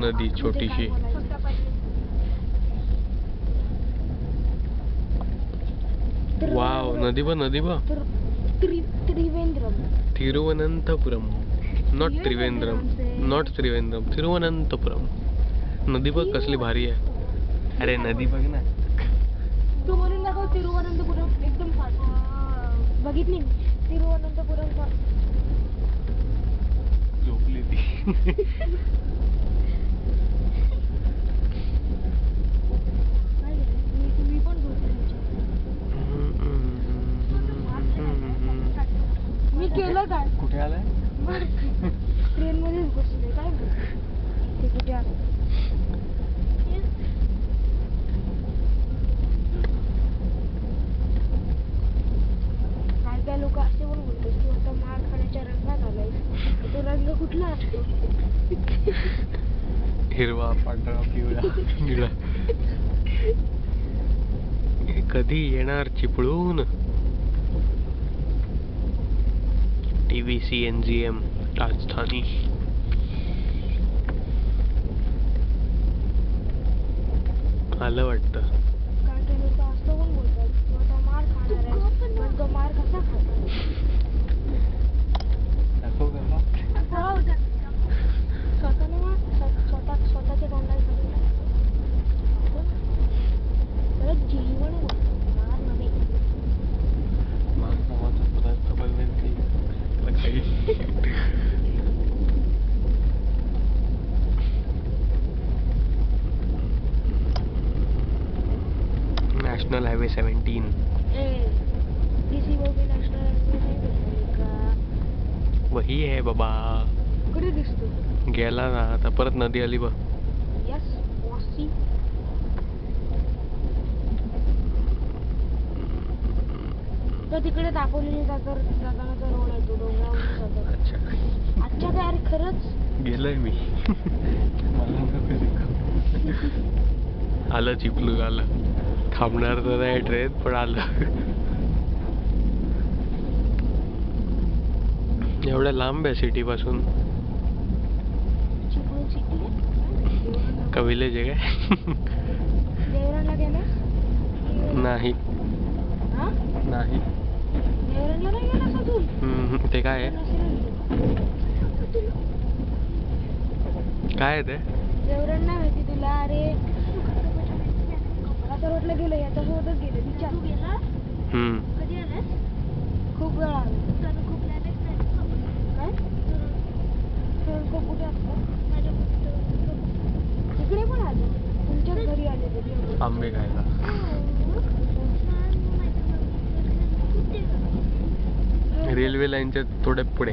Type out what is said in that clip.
नदी छोटीशी. वाव, नदी बघ, नदी बघ. Thiruvananthapuram, not Trivandrum, not Trivandrum, Thiruvananthapuram. नदी बघ कसली भारी आहे. अरे नदी बघ ना. तू बोलून दाखव तिरुवनंतपुरम. एकदम फास्ट बघितली तिरुवनंतपुरम. झोपली ती. मी पण झोपली. मी केलं काय? कुठे आलाय? ट्रेन मध्येच बसले. काय ते कुठे आलं? काय लोक असे पण बोलतात तू आता मार खाण्याच्या रंगात आलाय. तो रंग कुठला असतो? हिरवा, पांढरा, पिवळा, निळा. कधी येणार चिपळूण? TVCNGM राजधानी. आलं वाटतं. काय लोक असं पण बोलतात तू आता मार खाणार आहे. पण तो मार कसा खातात? स्वतःच्या तोंडाला जीवन मार नव्हे. National highway 17. DC Bombay national highway नाही भेटणार का? वही आहे बाबा. कुठे दिसतो? गेला ना आता. परत नदी आली बघ. यस वासी. तर तिकडे दापोलीला जाताना तो रोड आहे. तो डोंगरावरून जातात. अच्छा अच्छा यार खरंच गेलोय मी. आलं चिपलूण आलं. थांबणार तर नाही ट्रेन पण आलं. एवढ्या लांब आहे सिटी पासून. चिपळूण सिटी का विलेज आहे काय? देवरांना गेलास? नाही हा? नाही. देवरांना नाही गेलास अजून? ते काय आहे? काय आहे ते? देवरांना माहिती तुला? अरे आता रोडला गेलो याच्यासोबतच गेलो. विचार गेला? कधी आलास? खूप वेळा आलो. खूप काय? कुठे असतात? तिकडे पण आलो. तुमच्याच घरी आले. आंबे खायला. रेल्वे लाईनच्या थोड्या पुढे.